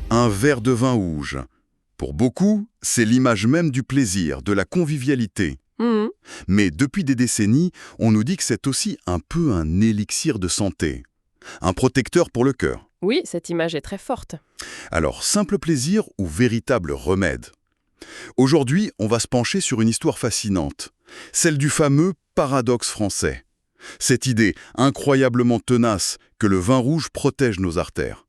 Un verre de vin rouge. Pour beaucoup, c'est l'image même du plaisir, de la convivialité. Mhm. Mais depuis des décennies, on nous dit que c'est aussi un peu un élixir de santé. Un protecteur pour le cœur. Oui, cette image est très forte. Alors, simple plaisir ou véritable remède? Aujourd'hui, on va se pencher sur une histoire fascinante, celle du fameux paradoxe français. Cette idée incroyablement tenace que le vin rouge protège nos artères.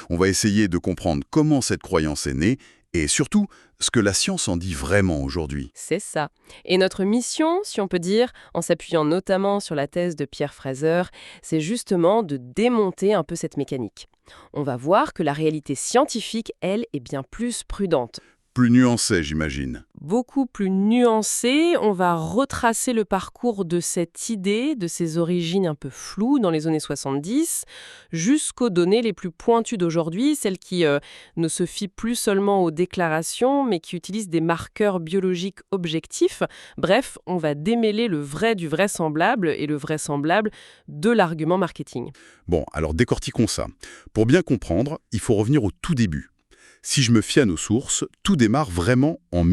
On va essayer de comprendre comment cette croyance est née et surtout ce que la science en dit vraiment aujourd'hui. C'est ça. Et notre mission, si on peut dire, en s'appuyant notamment sur la thèse de Pierre Fraser, c'est justement de démonter un peu cette mécanique. On va voir que la réalité scientifique, elle, est bien plus prudente. Plus nuancé, j'imagine. Beaucoup plus nuancée, on va retracer le parcours de cette idée, de ses origines un peu floues dans les années 70, jusqu'aux données les plus pointues d'aujourd'hui, celles qui ne se fient plus seulement aux déclarations, mais qui utilisent des marqueurs biologiques objectifs. Bref, on va démêler le vrai du vraisemblable et le vraisemblable de l'argument marketing. Bon, alors décortiquons ça. Pour bien comprendre, il faut revenir au tout début. Si je me fie à nos sources, tout démarre vraiment en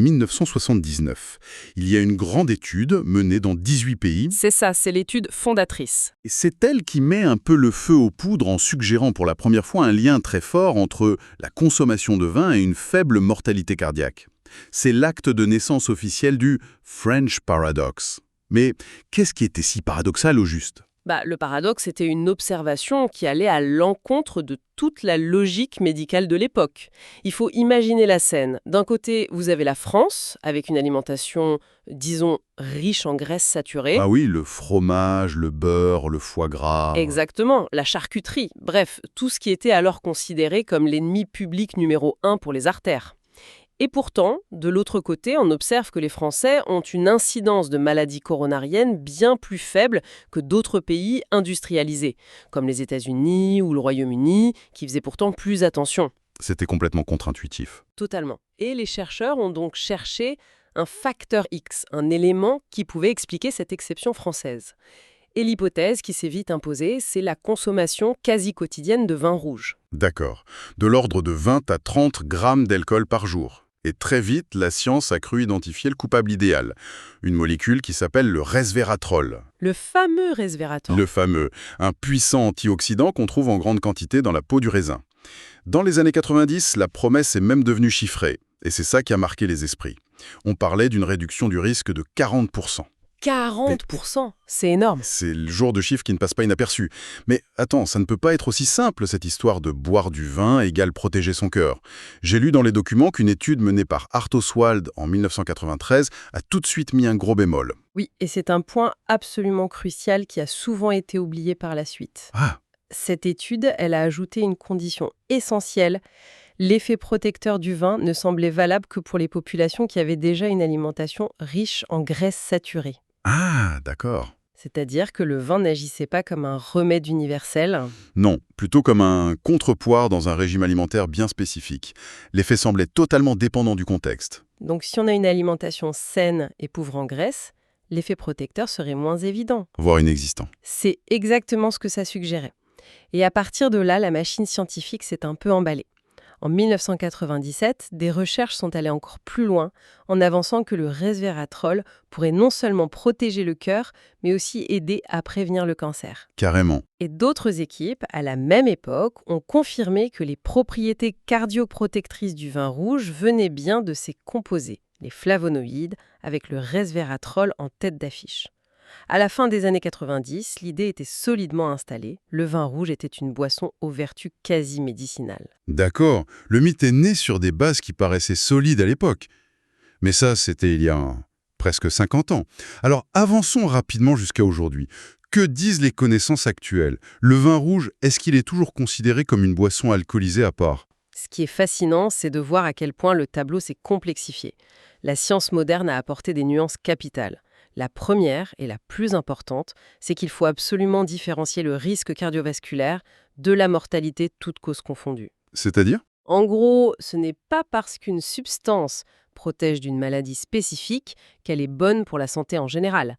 1979. Il y a une grande étude menée dans 18 pays, C'est ça, c'est l'étude fondatrice. et c'est elle qui met un peu le feu aux poudres en suggérant pour la première fois un lien très fort entre la consommation de vin et une faible mortalité cardiaque. C'est l'acte de naissance officiel du French Paradox. Mais qu'est-ce qui était si paradoxal au juste? Le paradoxe, c'était une observation qui allait à l'encontre de toute la logique médicale de l'époque. Il faut imaginer la scène. D'un côté, vous avez la France, avec une alimentation, disons, riche en graisses saturées. Ah oui, le fromage, le beurre, le foie gras. Exactement, la charcuterie. Bref, tout ce qui était alors considéré comme l'ennemi public numéro 1 pour les artères. Et pourtant, de l'autre côté, on observe que les Français ont une incidence de maladies coronariennes bien plus faible que d'autres pays industrialisés, comme les États-Unis ou le Royaume-Uni, qui faisaient pourtant plus attention. C'était complètement contre-intuitif. Totalement. Et les chercheurs ont donc cherché un facteur X, un élément qui pouvait expliquer cette exception française. Et l'hypothèse qui s'est vite imposée, c'est la consommation quasi quotidienne de vin rouge. D'accord. De l'ordre de 20 à 30 grammes d'alcool par jour. Et très vite, la science a cru identifier le coupable idéal. Une molécule qui s'appelle le resveratrol. Le fameux resveratrol. Le fameux, un puissant antioxydant qu'on trouve en grande quantité dans la peau du raisin. Dans les années 90, la promesse est même devenue chiffrée. Et c'est ça qui a marqué les esprits. On parlait d'une réduction du risque de 40%. 40%, c'est énorme. C'est le genre de chiffre qui ne passe pas inaperçu. Mais attends, ça ne peut pas être aussi simple, cette histoire de boire du vin égale protéger son cœur. J'ai lu dans les documents qu'une étude menée par Art Oswald en 1993 a tout de suite mis un gros bémol. Oui, et c'est un point absolument crucial qui a souvent été oublié par la suite. Ah, Cette étude, elle a ajouté une condition essentielle. L'effet protecteur du vin ne semblait valable que pour les populations qui avaient déjà une alimentation riche en graisses saturées. d'accord. C'est-à-dire que le vin n'agissait pas comme un remède universel. Non, plutôt comme un contrepoids dans un régime alimentaire bien spécifique. L'effet semblait totalement dépendant du contexte. Donc si on a une alimentation saine et pauvre en graisse, l'effet protecteur serait moins évident. Voire inexistant. C'est exactement ce que ça suggérait. Et à partir de là, la machine scientifique s'est un peu emballée. En 1997, des recherches sont allées encore plus loin en avançant que le resveratrol pourrait non seulement protéger le cœur, mais aussi aider à prévenir le cancer. Carrément. Et d'autres équipes, à la même époque, ont confirmé que les propriétés cardioprotectrices du vin rouge venaient bien de ces composés, les flavonoïdes, avec le resveratrol en tête d'affiche. À la fin des années 90, l'idée était solidement installée. Le vin rouge était une boisson aux vertus quasi médicinales. D'accord, le mythe est né sur des bases qui paraissaient solides à l'époque. Mais ça, c'était il y a presque 50 ans. Alors avançons rapidement jusqu'à aujourd'hui. Que disent les connaissances actuelles? Le vin rouge, est-ce qu'il est toujours considéré comme une boisson alcoolisée à part? Ce qui est fascinant, c'est de voir à quel point le tableau s'est complexifié. La science moderne a apporté des nuances capitales. La première, et la plus importante, c'est qu'il faut absolument différencier le risque cardiovasculaire de la mortalité toutes causes confondues. C'est-à-dire? En gros, ce n'est pas parce qu'une substance protège d'une maladie spécifique qu'elle est bonne pour la santé en général.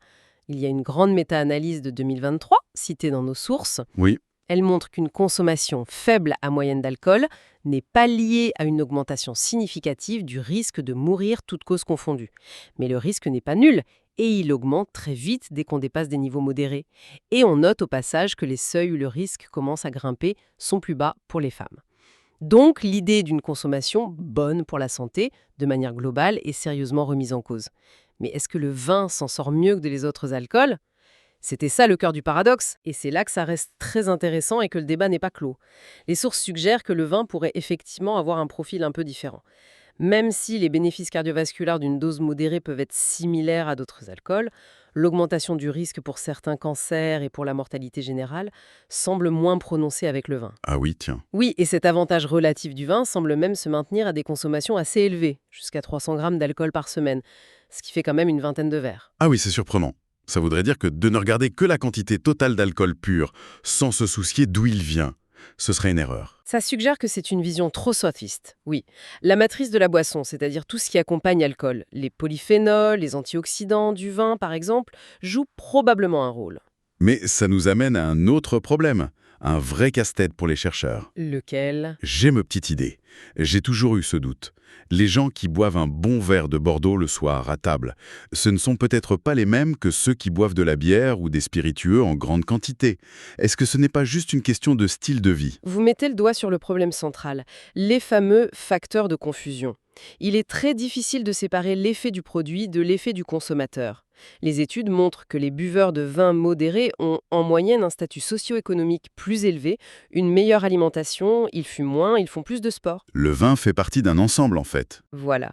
Il y a une grande méta-analyse de 2023, citée dans nos sources, Oui. Elle montre qu'une consommation faible à moyenne d'alcool n'est pas liée à une augmentation significative du risque de mourir toutes causes confondues. Mais le risque n'est pas nul et il augmente très vite dès qu'on dépasse des niveaux modérés. Et on note au passage que les seuils où le risque commence à grimper sont plus bas pour les femmes. Donc, l'idée d'une consommation bonne pour la santé, de manière globale, est sérieusement remise en cause. Mais est-ce que le vin s'en sort mieux que les autres alcools ? C'était ça le cœur du paradoxe, et c'est là que ça reste très intéressant et que le débat n'est pas clos. Les sources suggèrent que le vin pourrait effectivement avoir un profil un peu différent. Même si les bénéfices cardiovasculaires d'une dose modérée peuvent être similaires à d'autres alcools, l'augmentation du risque pour certains cancers et pour la mortalité générale semble moins prononcée avec le vin. Ah oui, tiens. Oui, et cet avantage relatif du vin semble même se maintenir à des consommations assez élevées, jusqu'à 300 grammes d'alcool par semaine, ce qui fait quand même une vingtaine de verres. Ah oui, c'est surprenant. Ça voudrait dire que de ne regarder que la quantité totale d'alcool pur, sans se soucier d'où il vient, ce serait une erreur. Ça suggère que c'est une vision trop sophiste, oui. La matrice de la boisson, c'est-à-dire tout ce qui accompagne l'alcool, les polyphénols, les antioxydants du vin par exemple, jouent probablement un rôle. Mais ça nous amène à un autre problème, un vrai casse-tête pour les chercheurs. Lequel ? J'ai ma petite idée. J'ai toujours eu ce doute. Les gens qui boivent un bon verre de Bordeaux le soir à table, ce ne sont peut-être pas les mêmes que ceux qui boivent de la bière ou des spiritueux en grande quantité. Est-ce que ce n'est pas juste une question de style de vie ? Vous mettez le doigt sur le problème central, les fameux facteurs de confusion. Il est très difficile de séparer l'effet du produit de l'effet du consommateur. Les études montrent que les buveurs de vin modérés ont en moyenne un statut socio-économique plus élevé, une meilleure alimentation, ils fument moins, ils font plus de sport. Le vin fait partie d'un ensemble en fait. Voilà.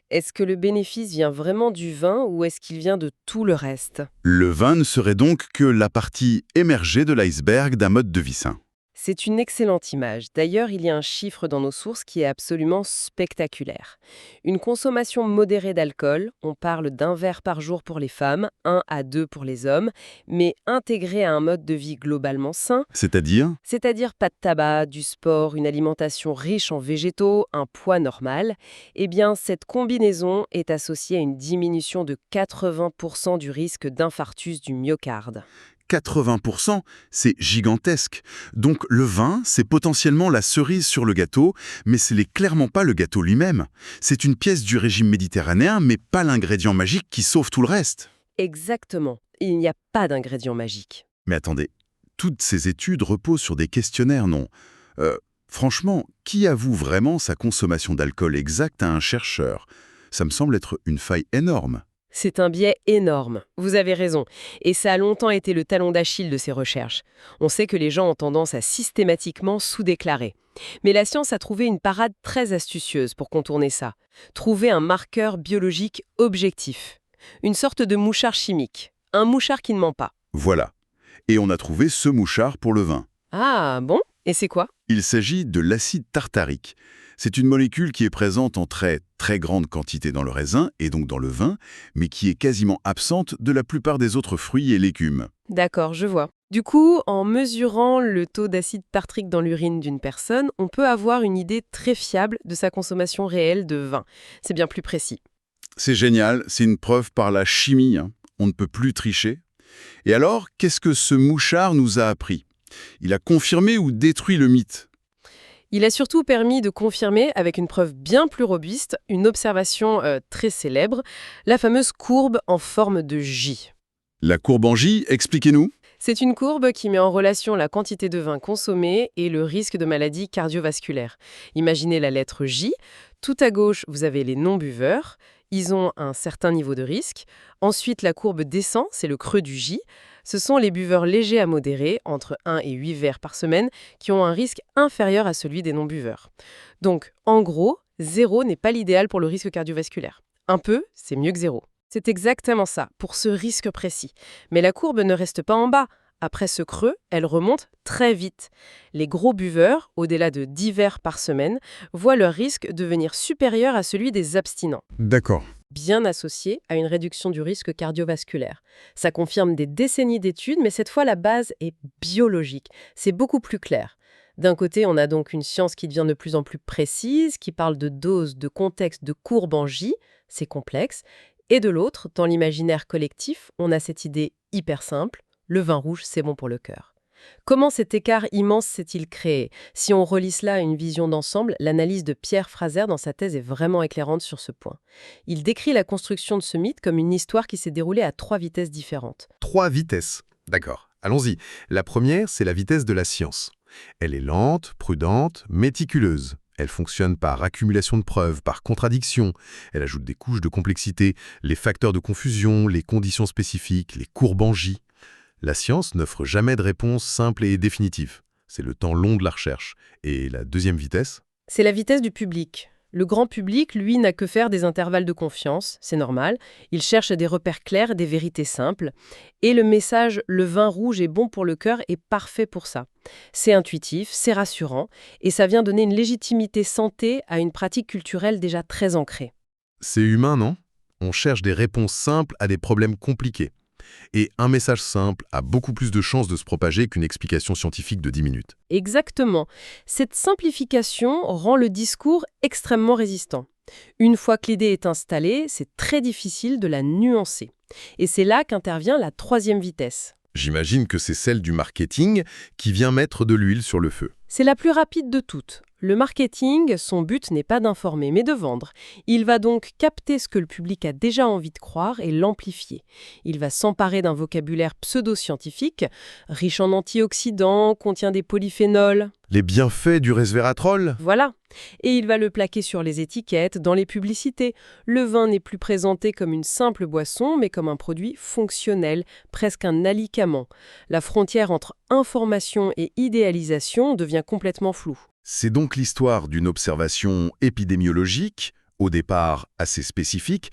Est-ce que le bénéfice vient vraiment du vin ou est-ce qu'il vient de tout le reste ? Le vin ne serait donc que la partie émergée de l'iceberg d'un mode de vie sain. C'est une excellente image. D'ailleurs, il y a un chiffre dans nos sources qui est absolument spectaculaire. Une consommation modérée d'alcool, on parle d'un verre par jour pour les femmes, 1 à 2 pour les hommes, mais intégré à un mode de vie globalement sain, C'est-à-dire ? c'est-à-dire pas de tabac, du sport, une alimentation riche en végétaux, un poids normal, eh bien cette combinaison est associée à une diminution de 80% du risque d'infarctus du myocarde. 80%, c'est gigantesque. Donc le vin, c'est potentiellement la cerise sur le gâteau, mais ce n'est clairement pas le gâteau lui-même. C'est une pièce du régime méditerranéen, mais pas l'ingrédient magique qui sauve tout le reste. Exactement. Il n'y a pas d'ingrédient magique. Mais attendez, toutes ces études reposent sur des questionnaires, non ? Franchement, qui avoue vraiment sa consommation d'alcool exacte à un chercheur ? Ça me semble être une faille énorme. C'est un biais énorme, vous avez raison, et ça a longtemps été le talon d'Achille de ces recherches. On sait que les gens ont tendance à systématiquement sous-déclarer. Mais la science a trouvé une parade très astucieuse pour contourner ça. Trouver un marqueur biologique objectif. Une sorte de mouchard chimique. Un mouchard qui ne ment pas. Voilà. Et on a trouvé ce mouchard pour le vin. Ah bon ? Et c'est quoi ? Il s'agit de l'acide tartarique. C'est une molécule qui est présente en très grande quantité dans le raisin et donc dans le vin, mais qui est quasiment absente de la plupart des autres fruits et légumes. D'accord, je vois. Du coup, en mesurant le taux d'acide tartrique dans l'urine d'une personne, on peut avoir une idée très fiable de sa consommation réelle de vin. C'est bien plus précis. C'est génial, c'est une preuve par la chimie, hein. On ne peut plus tricher. Et alors, qu'est-ce que ce mouchard nous a appris ? Il a confirmé ou détruit le mythe ? Il a surtout permis de confirmer, avec une preuve bien plus robuste, une observation très célèbre, la fameuse courbe en forme de J. La courbe en J, expliquez-nous. C'est une courbe qui met en relation la quantité de vin consommé et le risque de maladie cardiovasculaire. Imaginez la lettre J. Tout à gauche, vous avez les non-buveurs. Ils ont un certain niveau de risque. Ensuite, la courbe descend, c'est le creux du J. Ce sont les buveurs légers à modérés, entre 1 et 8 verres par semaine, qui ont un risque inférieur à celui des non-buveurs. Donc, en gros, 0 n'est pas l'idéal pour le risque cardiovasculaire. Un peu, c'est mieux que 0. C'est exactement ça, pour ce risque précis. Mais la courbe ne reste pas en bas. Après ce creux, elle remonte très vite. Les gros buveurs, au-delà de 10 verres par semaine, voient leur risque devenir supérieur à celui des abstinents. D'accord. Bien associé à une réduction du risque cardiovasculaire. Ça confirme des décennies d'études, mais cette fois la base est biologique. C'est beaucoup plus clair. D'un côté, on a donc une science qui devient de plus en plus précise, qui parle de doses, de contexte, de courbes en J, c'est complexe. Et de l'autre, dans l'imaginaire collectif, on a cette idée hyper simple, le vin rouge, c'est bon pour le cœur. Comment cet écart immense s'est-il créé? Si on relie cela à une vision d'ensemble, l'analyse de Pierre Fraser dans sa thèse est vraiment éclairante sur ce point. Il décrit la construction de ce mythe comme une histoire qui s'est déroulée à 3 vitesses différentes. 3 vitesses. D'accord. Allons-y. La première, c'est la vitesse de la science. Elle est lente, prudente, méticuleuse. Elle fonctionne par accumulation de preuves, par contradiction. Elle ajoute des couches de complexité, les facteurs de confusion, les conditions spécifiques, les courbes en J. La science n'offre jamais de réponse simple et définitive. C'est le temps long de la recherche. Et la deuxième vitesse? C'est la vitesse du public. Le grand public, lui, n'a que faire des intervalles de confiance, c'est normal. Il cherche des repères clairs, des vérités simples. Et le message « le vin rouge est bon pour le cœur » est parfait pour ça. C'est intuitif, c'est rassurant, et ça vient donner une légitimité santé à une pratique culturelle déjà très ancrée. C'est humain, non? On cherche des réponses simples à des problèmes compliqués. Et un message simple a beaucoup plus de chances de se propager qu'une explication scientifique de 10 minutes. Exactement. Cette simplification rend le discours extrêmement résistant. Une fois que l'idée est installée, c'est très difficile de la nuancer. Et c'est là qu'intervient la 3e vitesse. J'imagine que c'est celle du marketing qui vient mettre de l'huile sur le feu. C'est la plus rapide de toutes. Le marketing, son but n'est pas d'informer, mais de vendre. Il va donc capter ce que le public a déjà envie de croire et l'amplifier. Il va s'emparer d'un vocabulaire pseudo-scientifique, riche en antioxydants, contient des polyphénols. Les bienfaits du resveratrol? Voilà. Et il va le plaquer sur les étiquettes, dans les publicités. Le vin n'est plus présenté comme une simple boisson, mais comme un produit fonctionnel, presque un alicament. La frontière entre information et idéalisation devient complètement floue. C'est donc l'histoire d'une observation épidémiologique, au départ assez spécifique,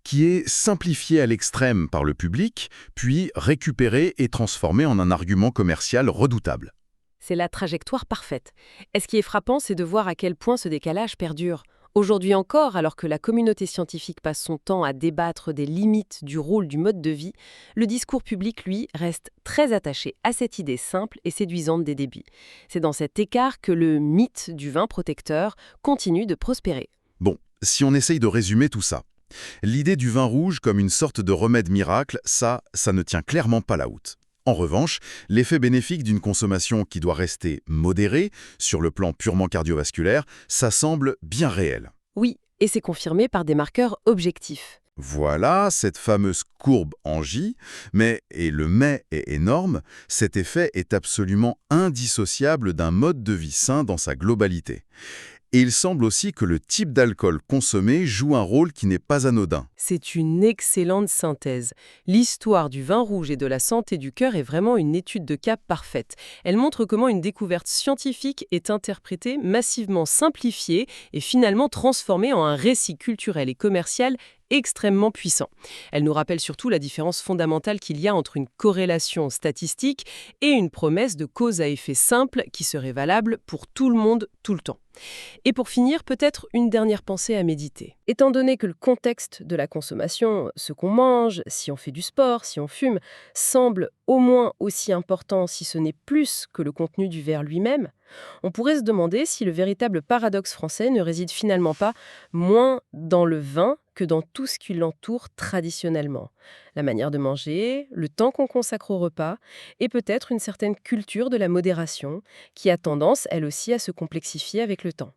qui est simplifiée à l'extrême par le public, puis récupérée et transformée en un argument commercial redoutable. C'est la trajectoire parfaite. Et ce qui est frappant, c'est de voir à quel point ce décalage perdure. Aujourd'hui encore, alors que la communauté scientifique passe son temps à débattre des limites du rôle du mode de vie, le discours public, lui, reste très attaché à cette idée simple et séduisante des débits. C'est dans cet écart que le mythe du vin protecteur continue de prospérer. Bon, si on essaye de résumer tout ça, l'idée du vin rouge comme une sorte de remède miracle, ça ne tient clairement pas la route. En revanche, l'effet bénéfique d'une consommation qui doit rester modérée, sur le plan purement cardiovasculaire, ça semble bien réel. Oui, et c'est confirmé par des marqueurs objectifs. Voilà cette fameuse courbe en J, et le mais est énorme, cet effet est absolument indissociable d'un mode de vie sain dans sa globalité. Et il semble aussi que le type d'alcool consommé joue un rôle qui n'est pas anodin. C'est une excellente synthèse. L'histoire du vin rouge et de la santé du cœur est vraiment une étude de cas parfaite. Elle montre comment une découverte scientifique est interprétée, massivement simplifiée et finalement transformée en un récit culturel et commercial extrêmement puissant. Elle nous rappelle surtout la différence fondamentale qu'il y a entre une corrélation statistique et une promesse de cause à effet simple qui serait valable pour tout le monde, tout le temps. Et pour finir, peut-être une dernière pensée à méditer. Étant donné que le contexte de la consommation, ce qu'on mange, si on fait du sport, si on fume, semble au moins aussi important, si ce n'est plus que le contenu du verre lui-même, on pourrait se demander si le véritable paradoxe français ne réside finalement pas moins dans le vin que dans tout ce qui l'entoure traditionnellement. La manière de manger, le temps qu'on consacre au repas, et peut-être une certaine culture de la modération qui a tendance, elle aussi, à se complexifier avec le temps.